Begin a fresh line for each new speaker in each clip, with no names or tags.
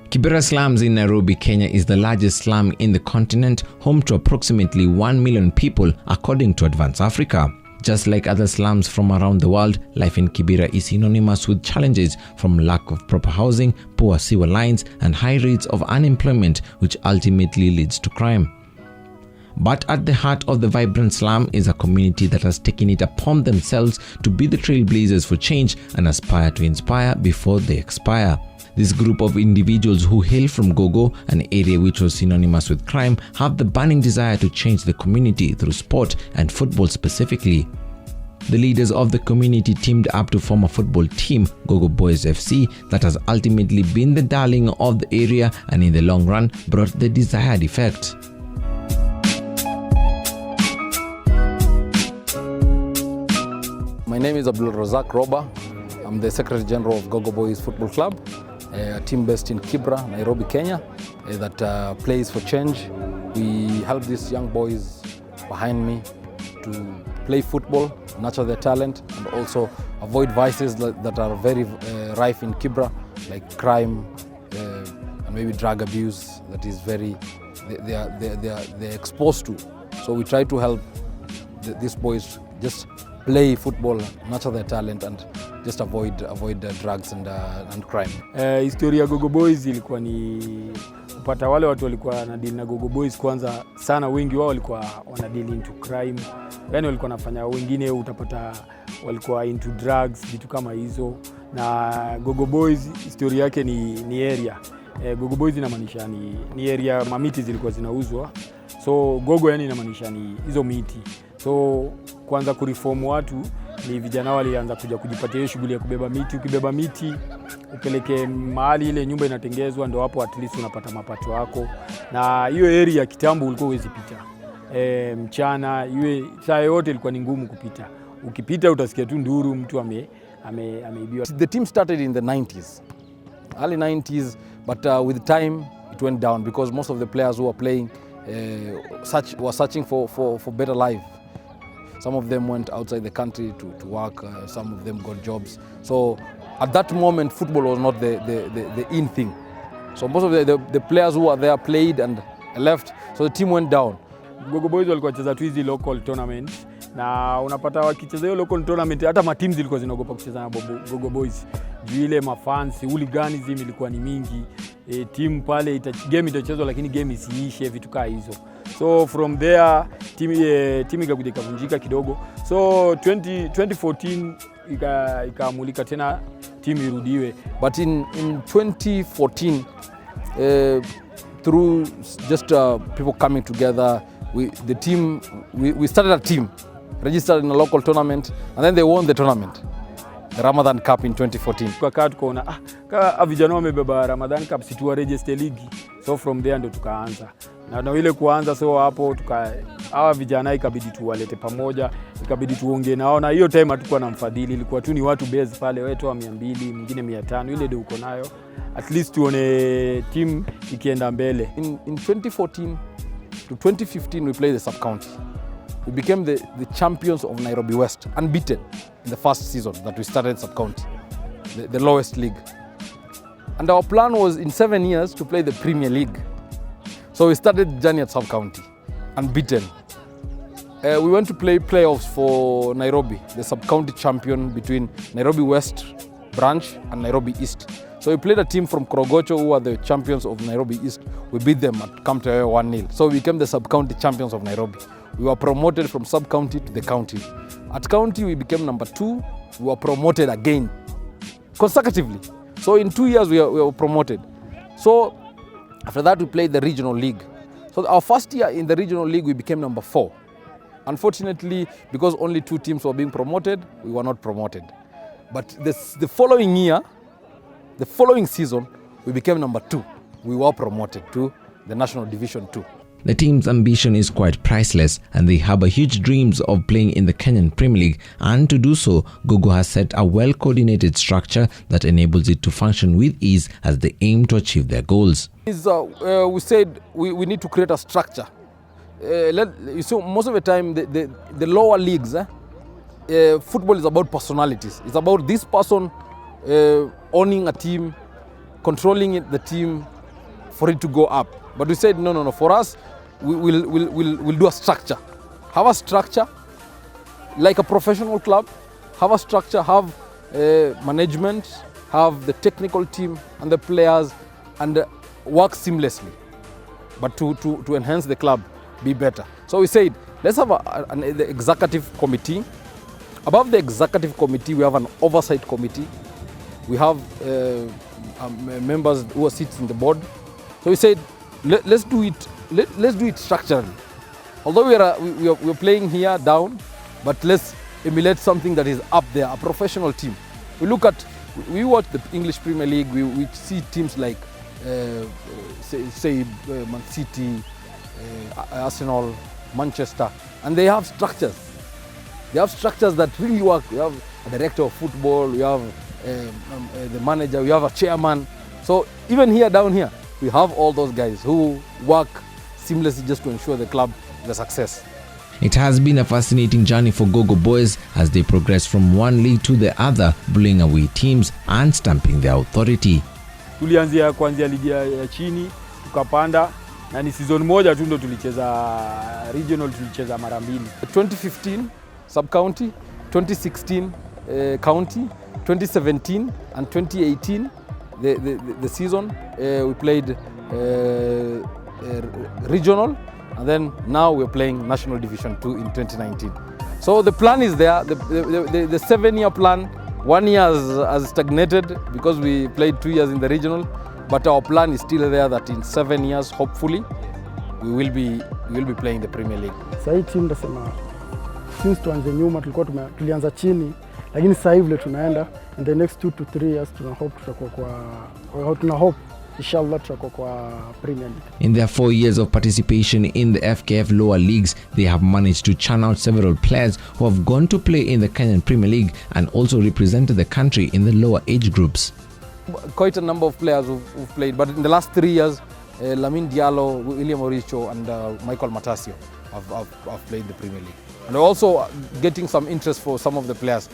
Kibra slums in Nairobi, Kenya is the largest slum in the continent, home to approximately 1 million people according to Advance Africa. Just like other slums from around the world, life in Kibra is synonymous with challenges from lack of proper housing, poor sewer lines, and high rates of unemployment, which ultimately leads to crime. But at the heart of the vibrant slum is a community that has taken it upon themselves to be the trailblazers for change and aspire to inspire before they expire. This group of individuals who hail from Gogo, an area which was synonymous with crime, have the burning desire to change the community through sport and football specifically. The leaders of the community teamed up to form a football team, Gogo Boys FC, that has ultimately been the darling of the area and in the long run brought the desired effect.
My name is Abdul Razak Roba. I'm the Secretary General of Gogo Boys Football Club, a team based in Kibra, Nairobi, Kenya, that plays for change. We help these young boys behind me to play football, nurture their talent, and also avoid vices that are very rife in Kibra, like crime and maybe drug abuse that is they're exposed to. So we try to help these boys just play football, nurture their talent, and just avoid drugs and crime.
Historia ya Gogo Boys ilikuwa ni kupata wale watu walikuwa na deal na Gogo Boys kwanza sana, wengi wao walikuwa wana deal into crime. Yani walikuwa nafanya, wengine utapata walikuwa into drugs, vitu kama hizo. Na Gogo Boys historia yake ni area. Gogo Boys inamaanisha ni area mamiti zilikuwa zinauzwa. So Gogo yani inamaanisha ni hizo miti. So kwanza kureform watu ni vijana walianza kuja kujipatia hiyo shughuli ya kubeba miti. Ukibeba miti upeleke mahali ile nyumba inatengezwa, ndio hapo at least unapata mapato yako. Na hiyo area kitambo ulikuwa huwezi pita. Mchana iwe saa yote ilikuwa ni ngumu kupita. Ukipita utasikia tu nduru, mtu ameibiwa.
The team started in the 90s, early 90s, but with time it went down because most of the players who were playing were searching for better life. Some of them went outside the country to work, some of them got jobs. So at that moment, football was not the in thing. So most of the players who were there played and left, so the team went down.
Gogo Boys walikuwa cheza tu hizi local tournament, na unapata wakicheza hiyo local tournament hata ma-teams zilikuwa zinaogopa kucheza na Gogo Boys. Juu ile mafans, hooliganism ilikuwa ni mingi. Team pale game itachezwa lakini game isiishe, vitu kama hizo. So from there team ikakuja ikavunjika kidogo. So 2014 ikaamulika tena team irudiwe.
But in 2014 through just people coming together, we started a team, registered in a local tournament, and then they won the tournament, the Ramadan Cup in 2014.
Tukakaa tukaona kama vijana wamebeba Ramadan Cup, si tuwa register league. So from there ndo tukaanza. Na ile kuanza, so hapo hawa vijana ikabidi tuwalete pamoja, ikabidi tuongee nao, na hiyo time hatukuwa na mfadhili, ilikuwa tu ni watu base pale, wetu wa 200, mwingine 500, ile ndio uko nayo. At least tuone team ikienda mbele.
In 2014 to 2015 we played the sub-county. We became the champions of Nairobi West, unbeaten in the first season that we started sub-county, the lowest league. And our plan was in 7 years to play the Premier League. So we started the journey at sub-county, unbeaten. We went to play playoffs for Nairobi, the sub-county champion between Nairobi West branch and Nairobi East. So we played a team from Korogocho who are the champions of Nairobi East. We beat them at Kamtewe 1-0. So we became the sub-county champions of Nairobi. We were promoted from sub-county to the county. At county we became number 2. We were promoted again, consecutively. So in 2 years we were promoted. So after that we played the regional league. So our first year in the regional league we became number 4. Unfortunately, because only 2 teams were being promoted, we were not promoted. But the following year, the following season, we became number 2. We were promoted to the National Division 2.
The team's ambition is quite priceless, and they have a huge dreams of playing in the Kenyan Premier League, and to do so, Gogo has set a well-coordinated structure that enables it to function with ease as they aim to achieve their goals.
We said we need to create a structure. You see, most of the time, the lower leagues, football is about personalities. It's about this person owning a team, controlling the team, for it to go up. But we said, no. For us, we'll do a structure. Have a structure like a professional club. Have a structure, have management, have the technical team and the players, and work seamlessly. But to enhance the club, be better. So we said, let's have the executive committee. Above the executive committee, we have an oversight committee. We have members who sit in the board. So we said, let's do it. Let's do it structurally. Although we're playing here down, but let's emulate something that is up there, a professional team. We watch the English Premier League. We see teams like say Man City, Arsenal, Manchester, and they have structures. They have structures that really work. We have a director of football, we have the manager, we have a chairman. So even here, down here, we have all those guys who work seamlessly just to ensure the club is a success.
It has been a fascinating journey for Gogo Boys as they progress from one league to the other, blowing away teams and stamping their authority.
Tulianzia kuanzia ligi ya chini, tukapanda, na ni season moja tu ndo tulicheza regional, tulicheza mara mbili.
2015 sub-county, 2016 county, 2017 and 2018 the season we played regional, and then now we're playing National Division 2 in 2019. So the plan is there, the 7-year plan. 1 year has stagnated because we played 2 years in the regional, but our plan is still there that in 7 years, hopefully, we will be playing the Premier League.
Sasa hii team ndasema since tuanze nyuma tulianza chini, lakini sasa hivi tunaenda in the next 2 to 3 years tuna hope inshallah tutakuwa kwa Premier League.
In their 4 years of participation in the FKF lower leagues, they have managed to churn out several players who have gone to play in the Kenyan Premier League and also represented the country in the lower age groups.
Quite a number of players who've played, but in the last 3 years, Lamine Diallo, William Oricho and Michael Matasio have played the Premier League. And we're also getting some interest for some of the players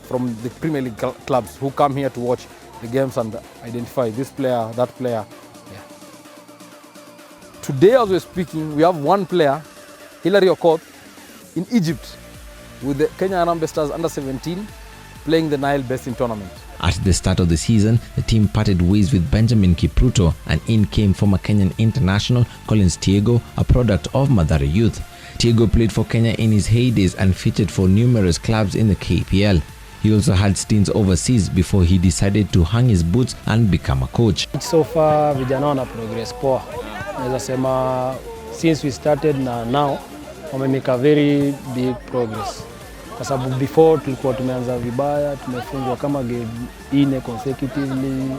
from the Premier League clubs who come here to watch the games and identify this player, that player. Today, as we're speaking, we have one player, Hilary Okoth, in Egypt with the Kenya Harambee Stars under-17 playing the Nile Basin tournament.
At the start of the season, the team parted ways with Benjamin Kipruto, and in came former Kenyan international Collins Tiego, a product of Mathare Youth. Tiego played for Kenya in his heydays and featured for numerous clubs in the KPL. He also had stints overseas before he decided to hang his boots and become a coach.
So far, vijana wana progress poa. Naweza sema since we started na now, wame make a very big progress. Kwa sababu before tulikuwa tumeanza vibaya, tumefungwa kama game 4 consecutively,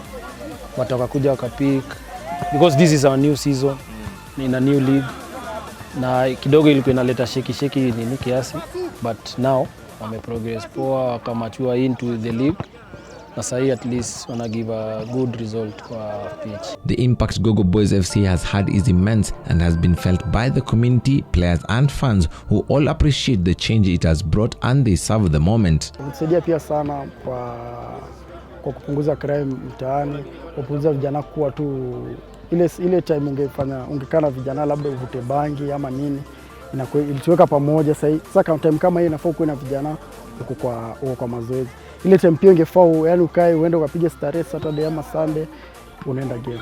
but wakakuja wakapick. Because this is our new season, in a new league. Na kidogo ilikuwa inaleta sheki nini kiasi, but now wame progress poa, wakamachua into the league. Na sahi at least wanna give a good result kwa pitch.
The impact Gogo Boys FC has had is immense and has been felt by the community, players and fans who all appreciate the change it has brought and they serve the moment.
Imetusaidia pia sana kwa kupunguza crime mtaani, kupunguza vijana kuwa tu ile time ungekana vijana labda uvute bangi ama nini, ilituweka pamoja. Sasa time kama hii inafaa kuwe na vijana uko kwa mazoezi. Ile time pia ingefaa yani ukae uende ukapiga starehe Saturday ama Sunday unaenda game.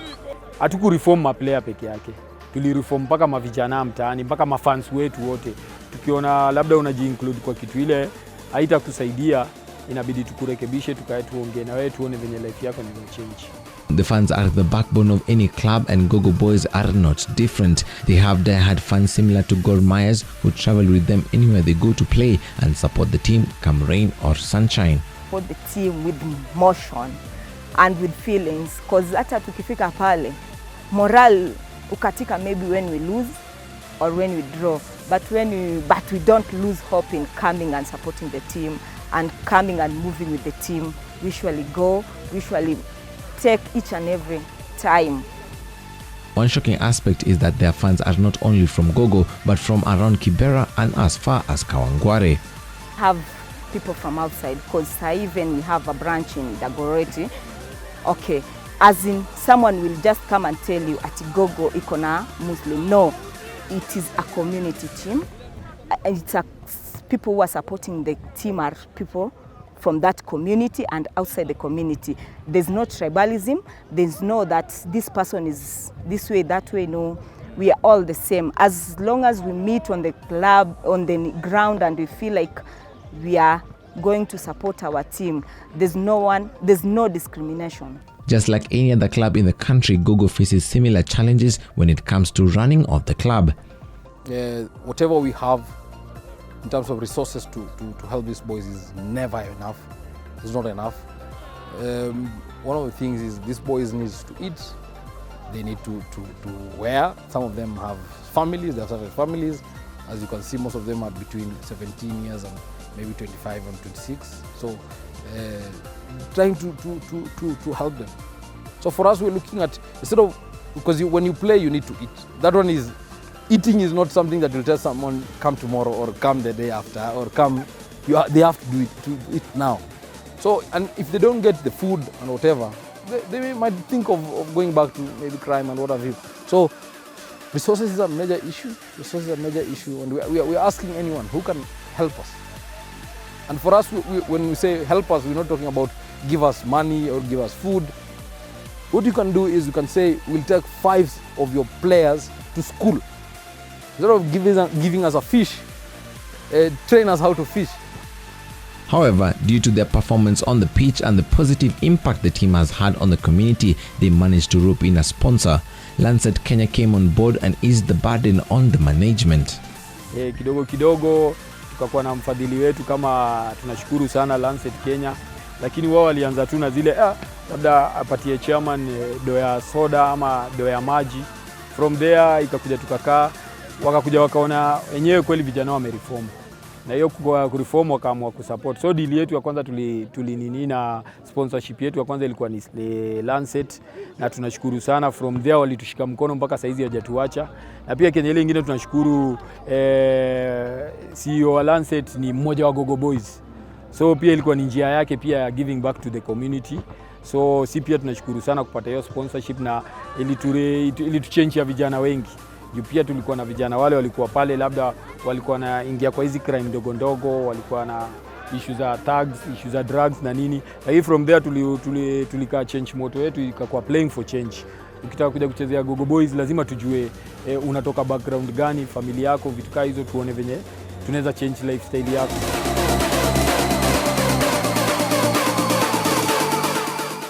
Hatuku reform ma player peke yake. Tulireform mpaka mavijana mtaani, mpaka mafans wetu wote. Tukiona labda unaji-include kwa kitu ile haitakusaidia, inabidi tukurekebishe, tukae tuongee na wewe tuone venye life yako ni change.
The fans are the backbone of any club and Gogo Boys are not different. They have diehard fans similar to Gor Mahia's who travel with them anywhere they go to play and support the team come rain or sunshine.
Support the team with motion and with feelings, because hata tukifika pale morale ukatika maybe when we lose or when we draw, but we don't lose hope in coming and supporting the team and coming and moving with the team. We usually take each and every time.
One shocking aspect is that their fans are not only from Gogo but from around Kibra and as far as Kawangware.
Have people from outside, because even we have a branch in Dagoretti. Okay, as in someone will just come and tell you ati Gogo iko na Muslim. No, it is a community team. It's a people who are supporting the team are people from that community and outside the community. There's no tribalism. There's no that this person is this way, that way. No, we are all the same. As long as we meet on the club, on the ground, and we feel like we are going to support our team, there's no discrimination.
Just like any other club in the country, Gogo faces similar challenges when it comes to running of the club.
Whatever we have in terms of resources to help these boys is never enough. It's not enough. One of the things is these boys need to eat. They need to wear. Some of them have families. They have started families. As you can see, most of them are between 17 years and maybe 25 and 26. So trying to help them. So for us, we're looking at, instead of, because when you play, you need to eat. That one is, eating is not something that will tell someone come tomorrow or come the day after or come, they have to do it, to eat now. So, and if they don't get the food and whatever, they might think of going back to maybe crime and what have you. So resources is a major issue. Resources is a major issue, and we are asking anyone who can help us. And for us, when we say help us, we're not talking about give us money or give us food. What you can do is you can say, we'll take 5 of your players to school. Instead of giving us a fish, train us how to fish.
However, due to their performance on the pitch and the positive impact the team has had on the community, they managed to rope in a sponsor. Lancet Kenya came on board and eased the burden on the management.
Kidogo tukakuwa na mfadhili wetu, kama tunashukuru sana Lancet Kenya, lakini wao walianza tu na zile labda apatie chairman do ya soda ama do ya maji. From there ikakuja tukakaa, wakakuja wakaona wenyewe kweli vijana wamereform. Na hiyo kwa kureform wakaamua kusupport. So deal yetu ya kwanza tulinini na sponsorship yetu ya kwanza ilikuwa ni Lancet, na tunashukuru sana. From there walitushika mkono mpaka saizi hajatuacha. Na pia Kenya ile nyingine tunashukuru CEO wa Lancet ni mmoja wa Gogo Boys. So pia ilikuwa ni njia yake pia giving back to the community. So si pia tunashukuru sana kupata hiyo sponsorship, na ili tuchange ya vijana wengi. Juu pia tulikuwa na vijana wale walikuwa pale labda walikuwa na ingia kwa hizi crime ndogo ndogo, walikuwa na issue za thugs, issue za drugs na nini. Lakini from there tulika change motto yetu ikakuwa playing for change. Ukitaka kuja kuchezea Gogo Boys lazima tujue unatoka background gani, familia yako, vitu kama hizo, tuone venye tunaweza change lifestyle yako.